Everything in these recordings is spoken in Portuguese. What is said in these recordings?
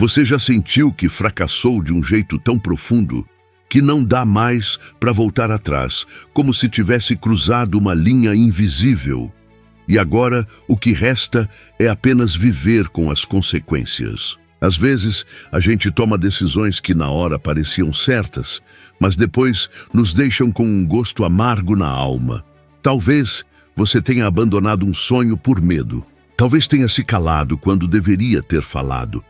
Você já sentiu que fracassou de um jeito tão profundo que não dá mais para voltar atrás, como se tivesse cruzado uma linha invisível? E agora o que resta é apenas viver com as consequências. Às vezes, a gente toma decisões que na hora pareciam certas, mas depois nos deixam com um gosto amargo na alma. Talvez você tenha abandonado um sonho por medo. Talvez tenha se calado quando deveria ter falado.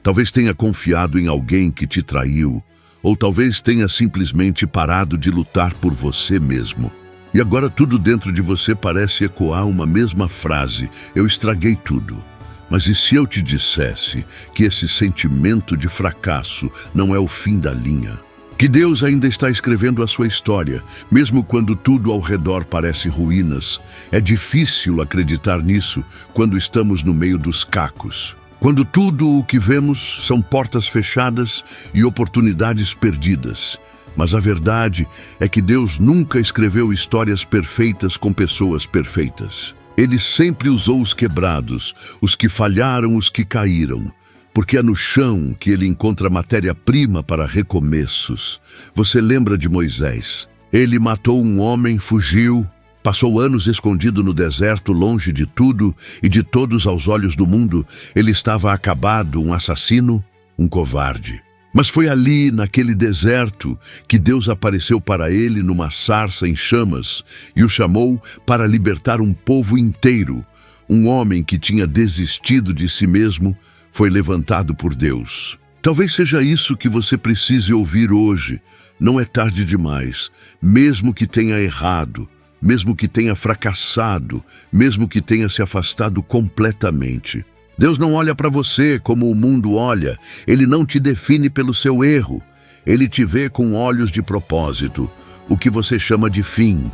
Talvez tenha confiado em alguém que te traiu. Ou talvez tenha simplesmente parado de lutar por você mesmo. E agora tudo dentro de você parece ecoar uma mesma frase: eu estraguei tudo. Mas e se eu te dissesse que esse sentimento de fracasso não é o fim da linha? Que Deus ainda está escrevendo a sua história, mesmo quando tudo ao redor parece ruínas. É difícil acreditar nisso quando estamos no meio dos cacos. Quando tudo o que vemos são portas fechadas e oportunidades perdidas. Mas a verdade é que Deus nunca escreveu histórias perfeitas com pessoas perfeitas. Ele sempre usou os quebrados, os que falharam, os que caíram, porque é no chão que ele encontra matéria-prima para recomeços. Você lembra de Moisés? Ele matou um homem, fugiu, passou anos escondido no deserto, longe de tudo e de todos aos olhos do mundo. Ele estava acabado, um assassino, um covarde. Mas foi ali, naquele deserto, que Deus apareceu para ele numa sarça em chamas e o chamou para libertar um povo inteiro. Um homem que tinha desistido de si mesmo foi levantado por Deus. Talvez seja isso que você precise ouvir hoje. Não é tarde demais, mesmo que tenha errado, mesmo que tenha fracassado, mesmo que tenha se afastado completamente. Deus não olha para você como o mundo olha. Ele não te define pelo seu erro. Ele te vê com olhos de propósito. O que você chama de fim,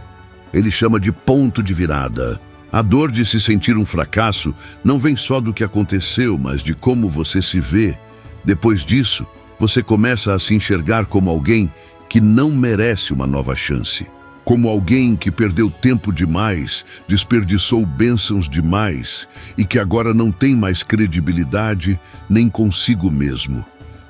ele chama de ponto de virada. A dor de se sentir um fracasso não vem só do que aconteceu, mas de como você se vê. Depois disso, você começa a se enxergar como alguém que não merece uma nova chance. Como alguém que perdeu tempo demais, desperdiçou bênçãos demais e que agora não tem mais credibilidade nem consigo mesmo.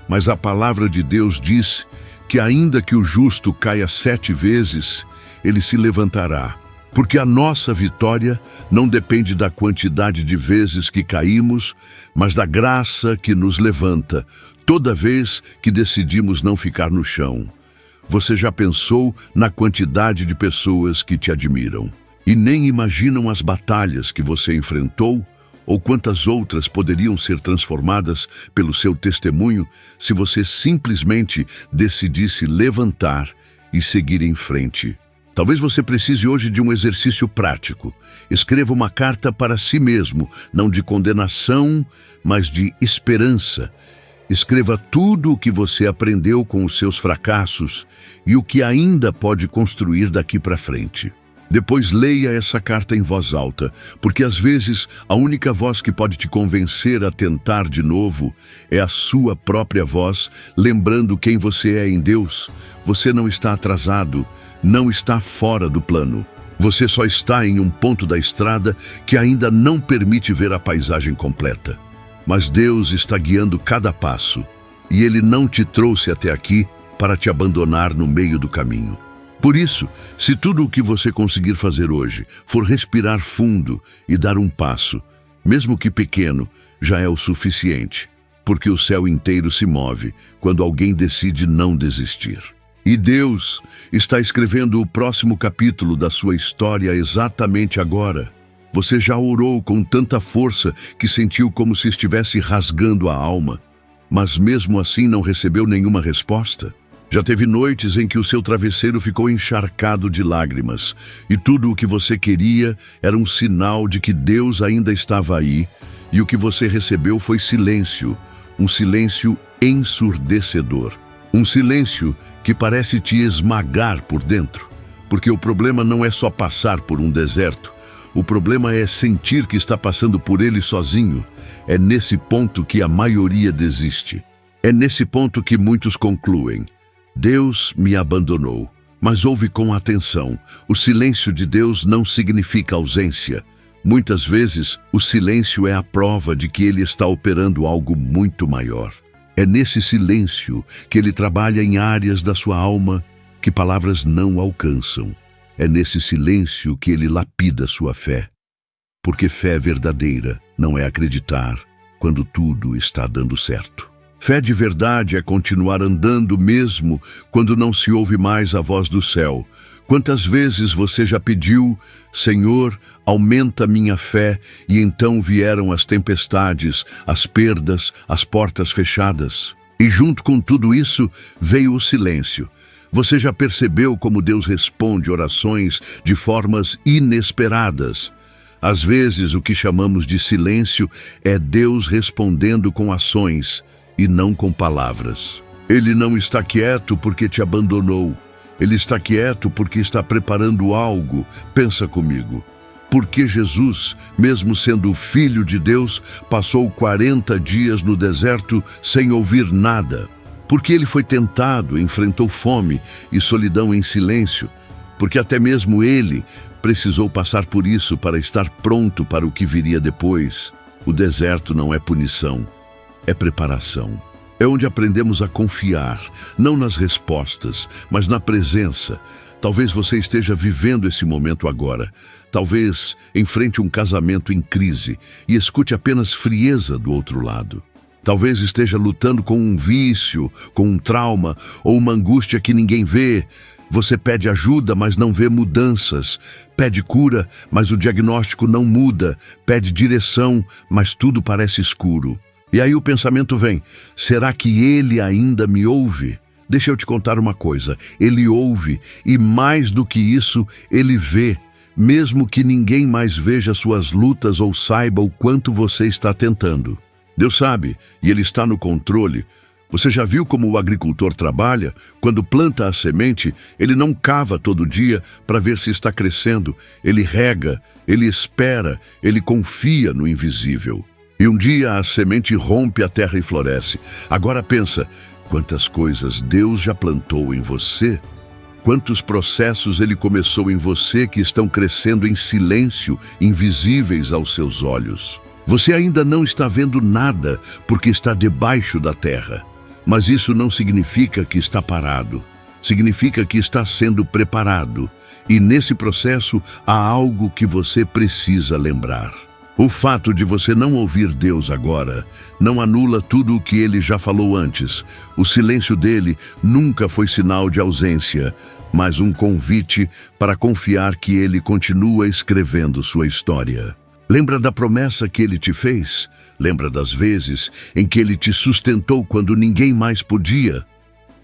Mas a palavra de Deus diz que ainda que o justo caia 7 vezes, ele se levantará. Porque a nossa vitória não depende da quantidade de vezes que caímos, mas da graça que nos levanta toda vez que decidimos não ficar no chão. Você já pensou na quantidade de pessoas que te admiram e nem imaginam as batalhas que você enfrentou ou quantas outras poderiam ser transformadas pelo seu testemunho se você simplesmente decidisse levantar e seguir em frente? Talvez você precise hoje de um exercício prático. Escreva uma carta para si mesmo, não de condenação, mas de esperança. Escreva tudo o que você aprendeu com os seus fracassos e o que ainda pode construir daqui para frente. Depois leia essa carta em voz alta, porque às vezes a única voz que pode te convencer a tentar de novo é a sua própria voz, lembrando quem você é em Deus. Você não está atrasado, não está fora do plano. Você só está em um ponto da estrada que ainda não permite ver a paisagem completa. Mas Deus está guiando cada passo, e Ele não te trouxe até aqui para te abandonar no meio do caminho. Por isso, se tudo o que você conseguir fazer hoje for respirar fundo e dar um passo, mesmo que pequeno, já é o suficiente, porque o céu inteiro se move quando alguém decide não desistir. E Deus está escrevendo o próximo capítulo da sua história exatamente agora. Você já orou com tanta força que sentiu como se estivesse rasgando a alma, mas mesmo assim não recebeu nenhuma resposta? Já teve noites em que o seu travesseiro ficou encharcado de lágrimas e tudo o que você queria era um sinal de que Deus ainda estava aí, e o que você recebeu foi silêncio, um silêncio ensurdecedor, um silêncio que parece te esmagar por dentro, porque o problema não é só passar por um deserto. O problema é sentir que está passando por ele sozinho. É nesse ponto que a maioria desiste. É nesse ponto que muitos concluem: Deus me abandonou. Mas ouve com atenção. O silêncio de Deus não significa ausência. Muitas vezes, o silêncio é a prova de que Ele está operando algo muito maior. É nesse silêncio que ele trabalha em áreas da sua alma que palavras não alcançam. É nesse silêncio que ele lapida sua fé. Porque fé verdadeira não é acreditar quando tudo está dando certo. Fé de verdade é continuar andando mesmo quando não se ouve mais a voz do céu. Quantas vezes você já pediu, Senhor, aumenta minha fé, e então vieram as tempestades, as perdas, as portas fechadas. E junto com tudo isso veio o silêncio. Você já percebeu como Deus responde orações de formas inesperadas? Às vezes, o que chamamos de silêncio é Deus respondendo com ações e não com palavras. Ele não está quieto porque te abandonou. Ele está quieto porque está preparando algo. Pensa comigo. Porque Jesus, mesmo sendo o Filho de Deus, passou 40 dias no deserto sem ouvir nada? Porque ele foi tentado, enfrentou fome e solidão em silêncio? Porque até mesmo ele precisou passar por isso para estar pronto para o que viria depois? O deserto não é punição, é preparação. É onde aprendemos a confiar, não nas respostas, mas na presença. Talvez você esteja vivendo esse momento agora. Talvez enfrente um casamento em crise e escute apenas frieza do outro lado. Talvez esteja lutando com um vício, com um trauma ou uma angústia que ninguém vê. Você pede ajuda, mas não vê mudanças. Pede cura, mas o diagnóstico não muda. Pede direção, mas tudo parece escuro. E aí o pensamento vem: será que ele ainda me ouve? Deixa eu te contar uma coisa. Ele ouve, e mais do que isso, ele vê. Mesmo que ninguém mais veja suas lutas ou saiba o quanto você está tentando. Deus sabe, e ele está no controle. Você já viu como o agricultor trabalha? Quando planta a semente, ele não cava todo dia para ver se está crescendo. Ele rega, ele espera, ele confia no invisível. E um dia a semente rompe a terra e floresce. Agora pensa, quantas coisas Deus já plantou em você? Quantos processos ele começou em você que estão crescendo em silêncio, invisíveis aos seus olhos? Você ainda não está vendo nada porque está debaixo da terra. Mas isso não significa que está parado. Significa que está sendo preparado. E nesse processo há algo que você precisa lembrar. O fato de você não ouvir Deus agora não anula tudo o que ele já falou antes. O silêncio dele nunca foi sinal de ausência, mas um convite para confiar que ele continua escrevendo sua história. Lembra da promessa que ele te fez? Lembra das vezes em que ele te sustentou quando ninguém mais podia?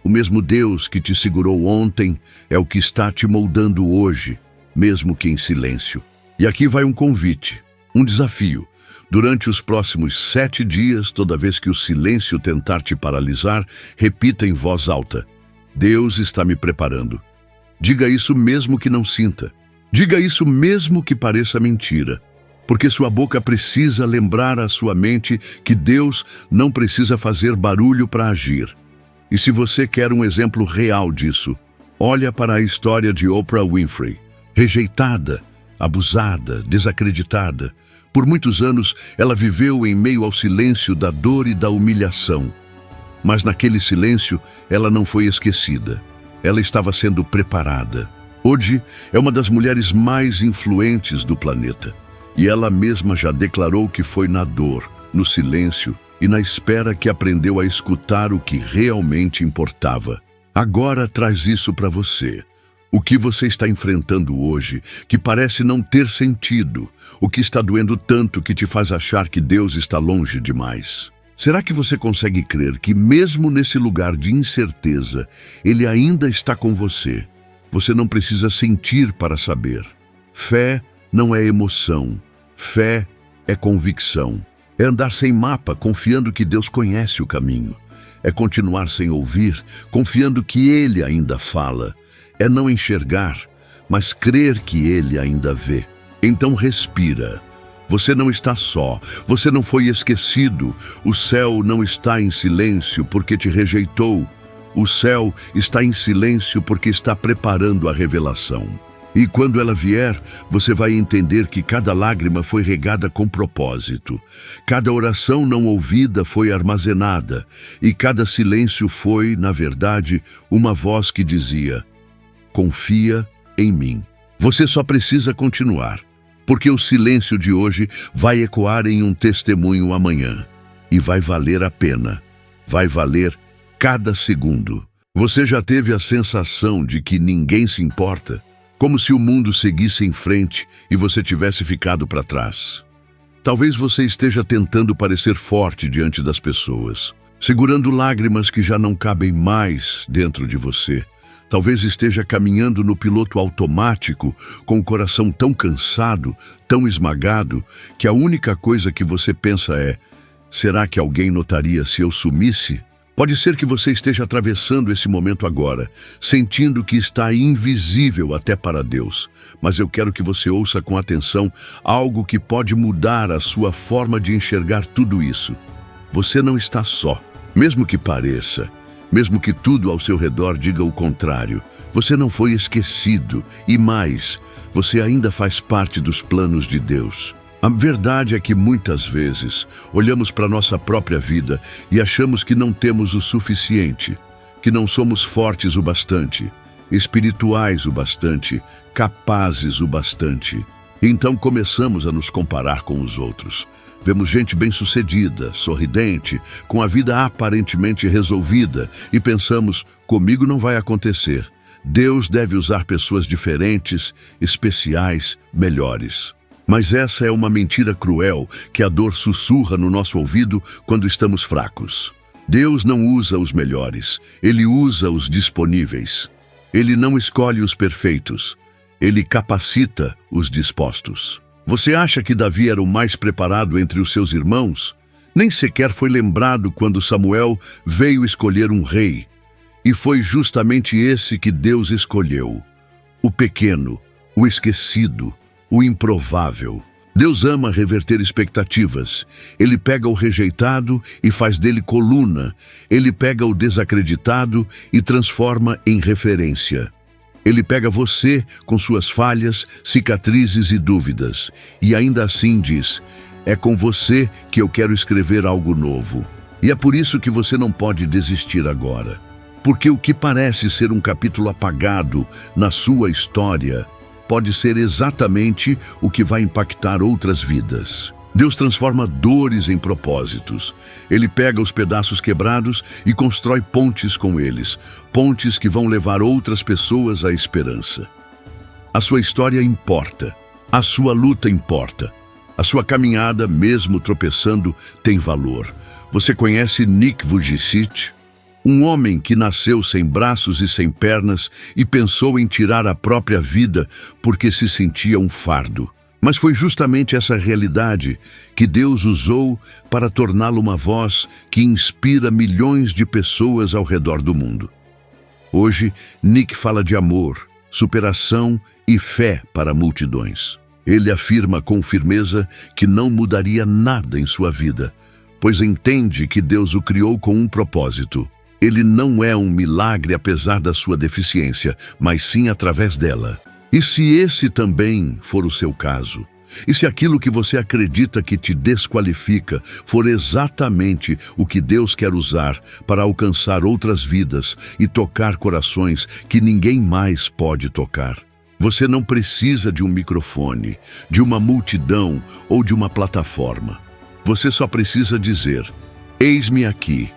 O mesmo Deus que te segurou ontem é o que está te moldando hoje, mesmo que em silêncio. E aqui vai um convite. Um desafio. Durante os próximos 7 dias, toda vez que o silêncio tentar te paralisar, repita em voz alta: Deus está me preparando. Diga isso mesmo que não sinta. Diga isso mesmo que pareça mentira. Porque sua boca precisa lembrar à sua mente que Deus não precisa fazer barulho para agir. E se você quer um exemplo real disso, olha para a história de Oprah Winfrey. Rejeitada, abusada, desacreditada. Por muitos anos, ela viveu em meio ao silêncio da dor e da humilhação. Mas naquele silêncio, ela não foi esquecida. Ela estava sendo preparada. Hoje, é uma das mulheres mais influentes do planeta. E ela mesma já declarou que foi na dor, no silêncio e na espera que aprendeu a escutar o que realmente importava. Agora traz isso para você. O que você está enfrentando hoje, que parece não ter sentido, o que está doendo tanto que te faz achar que Deus está longe demais. Será que você consegue crer que mesmo nesse lugar de incerteza, Ele ainda está com você? Você não precisa sentir para saber. Fé não é emoção. Fé é convicção. É andar sem mapa, confiando que Deus conhece o caminho. É continuar sem ouvir, confiando que Ele ainda fala. É não enxergar, mas crer que Ele ainda vê. Então respira. Você não está só, você não foi esquecido. O céu não está em silêncio porque te rejeitou. O céu está em silêncio porque está preparando a revelação. E quando ela vier, você vai entender que cada lágrima foi regada com propósito, cada oração não ouvida foi armazenada, e cada silêncio foi, na verdade, uma voz que dizia: confia em mim. Você só precisa continuar, porque o silêncio de hoje vai ecoar em um testemunho amanhã, e vai valer a pena, vai valer cada segundo. Você já teve a sensação de que ninguém se importa? Como se o mundo seguisse em frente e você tivesse ficado para trás. Talvez você esteja tentando parecer forte diante das pessoas, segurando lágrimas que já não cabem mais dentro de você. Talvez esteja caminhando no piloto automático, com o coração tão cansado, tão esmagado, que a única coisa que você pensa é: será que alguém notaria se eu sumisse? Pode ser que você esteja atravessando esse momento agora, sentindo que está invisível até para Deus. Mas eu quero que você ouça com atenção algo que pode mudar a sua forma de enxergar tudo isso. Você não está só. Mesmo que pareça, mesmo que tudo ao seu redor diga o contrário, você não foi esquecido. E mais, você ainda faz parte dos planos de Deus. A verdade é que muitas vezes olhamos para nossa própria vida e achamos que não temos o suficiente, que não somos fortes o bastante, espirituais o bastante, capazes o bastante. Então começamos a nos comparar com os outros. Vemos gente bem-sucedida, sorridente, com a vida aparentemente resolvida e pensamos: comigo não vai acontecer. Deus deve usar pessoas diferentes, especiais, melhores. Mas essa é uma mentira cruel que a dor sussurra no nosso ouvido quando estamos fracos. Deus não usa os melhores, Ele usa os disponíveis. Ele não escolhe os perfeitos, Ele capacita os dispostos. Você acha que Davi era o mais preparado entre os seus irmãos? Nem sequer foi lembrado quando Samuel veio escolher um rei. E foi justamente esse que Deus escolheu: o pequeno, o esquecido, o improvável. Deus ama reverter expectativas. Ele pega o rejeitado e faz dele coluna. Ele pega o desacreditado e transforma em referência. Ele pega você com suas falhas, cicatrizes e dúvidas, e ainda assim diz: é com você que eu quero escrever algo novo. E é por isso que você não pode desistir agora. Porque o que parece ser um capítulo apagado na sua história pode ser exatamente o que vai impactar outras vidas. Deus transforma dores em propósitos. Ele pega os pedaços quebrados e constrói pontes com eles, pontes que vão levar outras pessoas à esperança. A sua história importa, a sua luta importa, a sua caminhada, mesmo tropeçando, tem valor. Você conhece Nick Vujicic? Um homem que nasceu sem braços e sem pernas e pensou em tirar a própria vida porque se sentia um fardo. Mas foi justamente essa realidade que Deus usou para torná-lo uma voz que inspira milhões de pessoas ao redor do mundo. Hoje, Nick fala de amor, superação e fé para multidões. Ele afirma com firmeza que não mudaria nada em sua vida, pois entende que Deus o criou com um propósito. Ele não é um milagre apesar da sua deficiência, mas sim através dela. E se esse também for o seu caso? E se aquilo que você acredita que te desqualifica for exatamente o que Deus quer usar para alcançar outras vidas e tocar corações que ninguém mais pode tocar? Você não precisa de um microfone, de uma multidão ou de uma plataforma. Você só precisa dizer: eis-me aqui.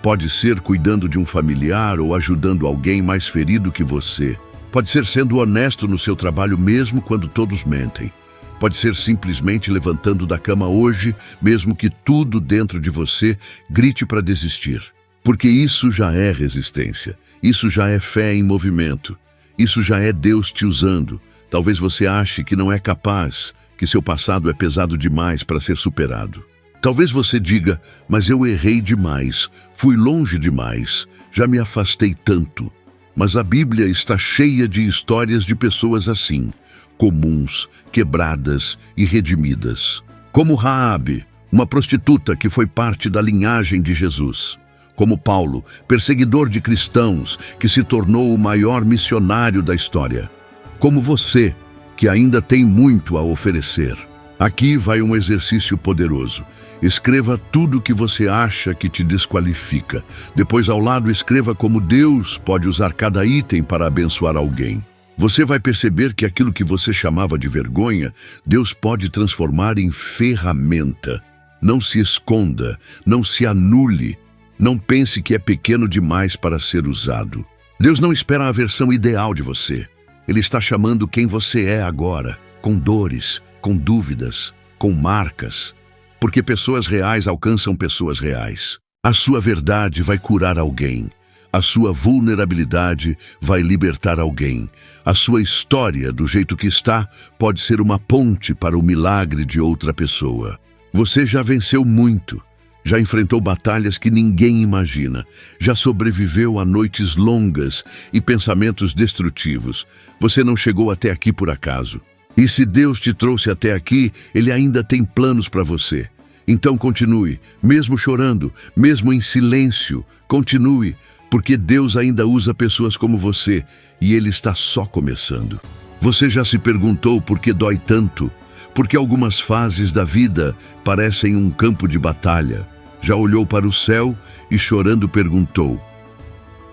Pode ser cuidando de um familiar ou ajudando alguém mais ferido que você. Pode ser sendo honesto no seu trabalho mesmo quando todos mentem. Pode ser simplesmente levantando da cama hoje, mesmo que tudo dentro de você grite para desistir. Porque isso já é resistência. Isso já é fé em movimento. Isso já é Deus te usando. Talvez você ache que não é capaz, que seu passado é pesado demais para ser superado. Talvez você diga: mas eu errei demais, fui longe demais, já me afastei tanto. Mas a Bíblia está cheia de histórias de pessoas assim, comuns, quebradas e redimidas. Como Raabe, uma prostituta que foi parte da linhagem de Jesus. Como Paulo, perseguidor de cristãos, que se tornou o maior missionário da história. como você, que ainda tem muito a oferecer. Aqui vai um exercício poderoso. Escreva tudo o que você acha que te desqualifica. Depois, ao lado, escreva como Deus pode usar cada item para abençoar alguém. Você vai perceber que aquilo que você chamava de vergonha, Deus pode transformar em ferramenta. Não se esconda, não se anule, não pense que é pequeno demais para ser usado. Deus não espera a versão ideal de você. Ele está chamando quem você é agora, com dores, com dúvidas, com marcas, porque pessoas reais alcançam pessoas reais. A sua verdade vai curar alguém. A sua vulnerabilidade vai libertar alguém. A sua história, do jeito que está, pode ser uma ponte para o milagre de outra pessoa. Você já venceu muito. Já enfrentou batalhas que ninguém imagina. Já sobreviveu a noites longas e pensamentos destrutivos. Você não chegou até aqui por acaso. E se Deus te trouxe até aqui, Ele ainda tem planos para você. Então continue, mesmo chorando, mesmo em silêncio, continue, porque Deus ainda usa pessoas como você e Ele está só começando. Você já se perguntou por que dói tanto? Porque algumas fases da vida parecem um campo de batalha. Já olhou para o céu e chorando perguntou: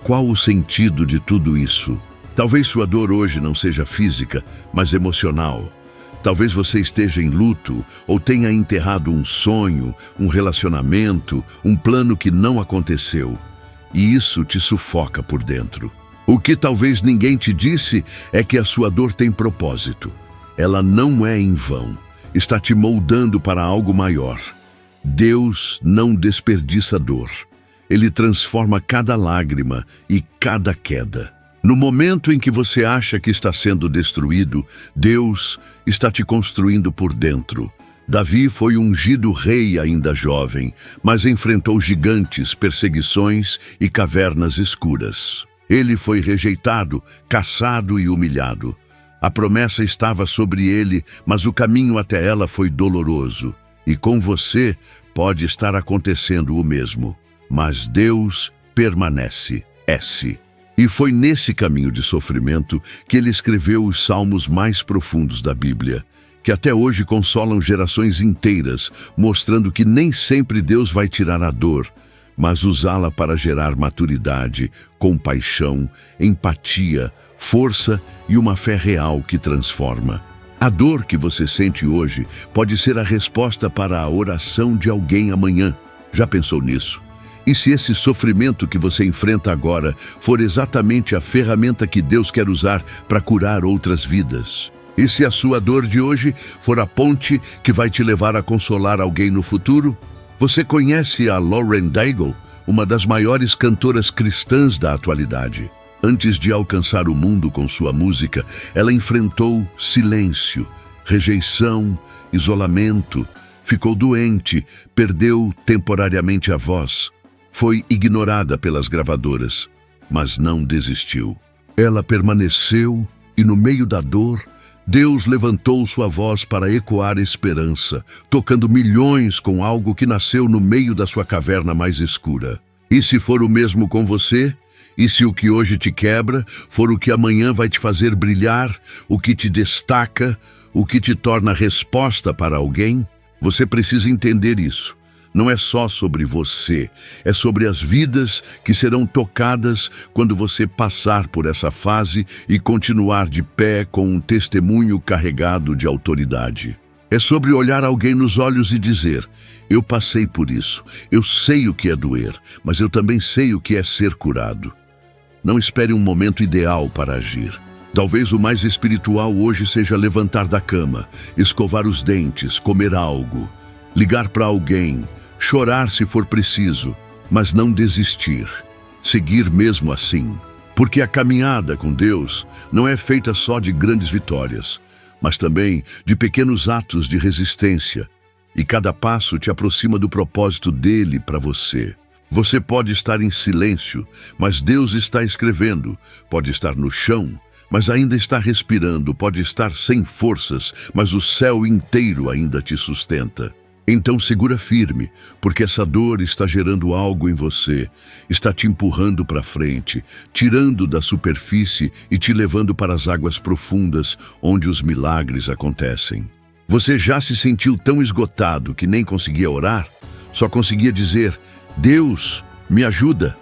qual o sentido de tudo isso? Talvez sua dor hoje não seja física, mas emocional. Talvez você esteja em luto ou tenha enterrado um sonho, um relacionamento, um plano que não aconteceu. E isso te sufoca por dentro. O que talvez ninguém te disse é que a sua dor tem propósito. Ela não é em vão. Está te moldando para algo maior. Deus não desperdiça dor. Ele transforma cada lágrima e cada queda. No momento em que você acha que está sendo destruído, Deus está te construindo por dentro. Davi foi ungido rei ainda jovem, mas enfrentou gigantes, perseguições e cavernas escuras. Ele foi rejeitado, caçado e humilhado. A promessa estava sobre ele, mas o caminho até ela foi doloroso. E com você pode estar acontecendo o mesmo. Mas Deus permanece. E foi nesse caminho de sofrimento que ele escreveu os salmos mais profundos da Bíblia, que até hoje consolam gerações inteiras, mostrando que nem sempre Deus vai tirar a dor, mas usá-la para gerar maturidade, compaixão, empatia, força e uma fé real que transforma. A dor que você sente hoje pode ser a resposta para a oração de alguém amanhã. Já pensou nisso? E se esse sofrimento que você enfrenta agora for exatamente a ferramenta que Deus quer usar para curar outras vidas? E se a sua dor de hoje for a ponte que vai te levar a consolar alguém no futuro? Você conhece a Lauren Daigle, uma das maiores cantoras cristãs da atualidade. Antes de alcançar o mundo com sua música, ela enfrentou silêncio, rejeição, isolamento, ficou doente, perdeu temporariamente a voz. Foi ignorada pelas gravadoras, mas não desistiu. Ela permaneceu e, no meio da dor, Deus levantou sua voz para ecoar esperança, tocando milhões com algo que nasceu no meio da sua caverna mais escura. E se for o mesmo com você? E se o que hoje te quebra for o que amanhã vai te fazer brilhar, o que te destaca, o que te torna resposta para alguém? Você precisa entender isso. Não é só sobre você, é sobre as vidas que serão tocadas quando você passar por essa fase e continuar de pé com um testemunho carregado de autoridade. É sobre olhar alguém nos olhos e dizer: eu passei por isso, eu sei o que é doer, mas eu também sei o que é ser curado. Não espere um momento ideal para agir. Talvez o mais espiritual hoje seja levantar da cama, escovar os dentes, comer algo, ligar para alguém, chorar se for preciso, mas não desistir. Seguir mesmo assim. Porque a caminhada com Deus não é feita só de grandes vitórias, mas também de pequenos atos de resistência. E cada passo te aproxima do propósito dele para você. Você pode estar em silêncio, mas Deus está escrevendo. Pode estar no chão, mas ainda está respirando. Pode estar sem forças, mas o céu inteiro ainda te sustenta. Então segura firme, porque essa dor está gerando algo em você, está te empurrando para frente, tirando da superfície e te levando para as águas profundas, onde os milagres acontecem. Você já se sentiu tão esgotado que nem conseguia orar? Só conseguia dizer, Deus, me ajuda.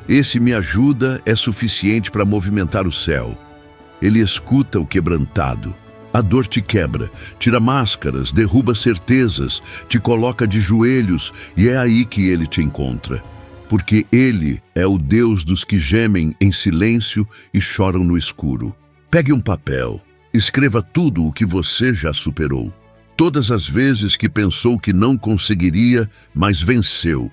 Esse me ajuda é suficiente para movimentar o céu. Ele escuta o quebrantado. A dor te quebra, tira máscaras, derruba certezas, te coloca de joelhos e é aí que ele te encontra. Porque ele é o Deus dos que gemem em silêncio e choram no escuro. Pegue um papel, escreva tudo o que você já superou. Todas as vezes que pensou que não conseguiria, mas venceu.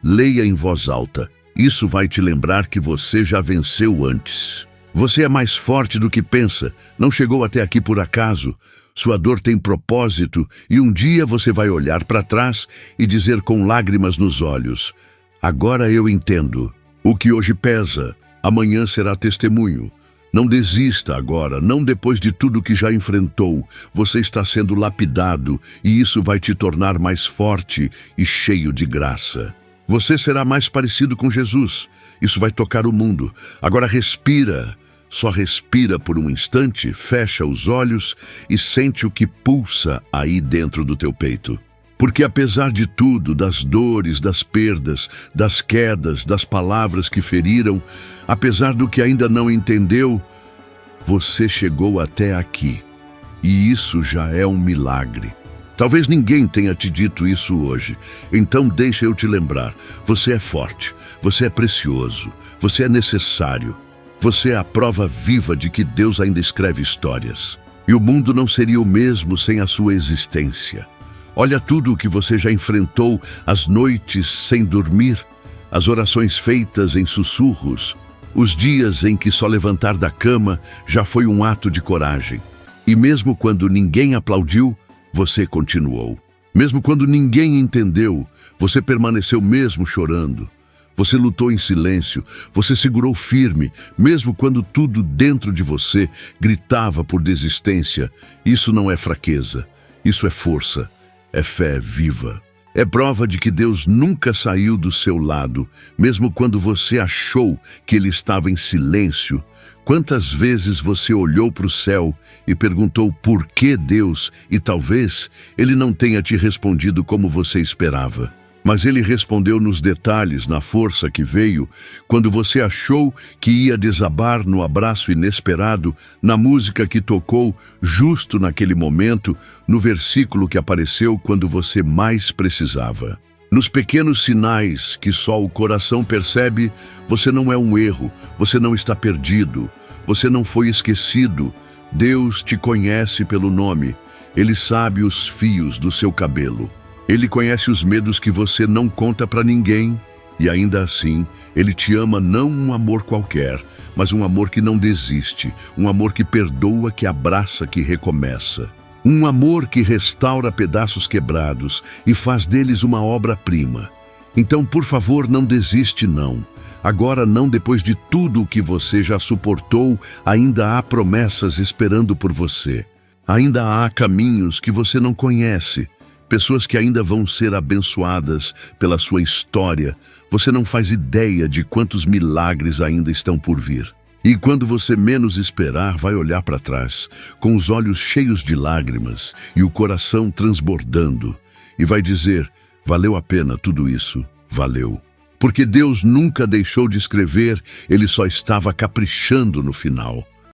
Leia em voz alta. Isso vai te lembrar que você já venceu antes. Você é mais forte do que pensa, não chegou até aqui por acaso. Sua dor tem propósito e um dia você vai olhar para trás e dizer com lágrimas nos olhos, agora eu entendo. O que hoje pesa, amanhã será testemunho. Não desista agora, não depois de tudo que já enfrentou. Você está sendo lapidado e isso vai te tornar mais forte e cheio de graça. Você será mais parecido com Jesus. Isso vai tocar o mundo. Agora respira. Só respira por um instante, fecha os olhos e sente o que pulsa aí dentro do teu peito. Porque apesar de tudo, das dores, das perdas, das quedas, das palavras que feriram, apesar do que ainda não entendeu, você chegou até aqui. E isso já é um milagre. Talvez ninguém tenha te dito isso hoje, então deixa eu te lembrar. Você é forte, você é precioso, você é necessário. Você é a prova viva de que Deus ainda escreve histórias. E o mundo não seria o mesmo sem a sua existência. Olha tudo o que você já enfrentou, as noites sem dormir, as orações feitas em sussurros, os dias em que só levantar da cama já foi um ato de coragem. E mesmo quando ninguém aplaudiu, você continuou. Mesmo quando ninguém entendeu, você permaneceu mesmo chorando. Você lutou em silêncio, você segurou firme, mesmo quando tudo dentro de você gritava por desistência. Isso não é fraqueza, isso é força, é fé viva. É prova de que Deus nunca saiu do seu lado, mesmo quando você achou que Ele estava em silêncio. Quantas vezes você olhou para o céu e perguntou por que Deus, e talvez Ele não tenha te respondido como você esperava. Mas Ele respondeu nos detalhes, na força que veio, quando você achou que ia desabar no abraço inesperado, na música que tocou justo naquele momento, no versículo que apareceu quando você mais precisava. Nos pequenos sinais que só o coração percebe, você não é um erro, você não está perdido, você não foi esquecido. Deus te conhece pelo nome, Ele sabe os fios do seu cabelo. Ele conhece os medos que você não conta para ninguém. E ainda assim, Ele te ama não um amor qualquer, mas um amor que não desiste, um amor que perdoa, que abraça, que recomeça. Um amor que restaura pedaços quebrados e faz deles uma obra-prima. Então, por favor, não desiste não. Agora não, depois de tudo o que você já suportou, ainda há promessas esperando por você. Ainda há caminhos que você não conhece. Pessoas que ainda vão ser abençoadas pela sua história. Você não faz ideia de quantos milagres ainda estão por vir. E quando você menos esperar, vai olhar para trás, com os olhos cheios de lágrimas e o coração transbordando, e vai dizer, valeu a pena tudo isso, valeu. Porque Deus nunca deixou de escrever, Ele só estava caprichando no final.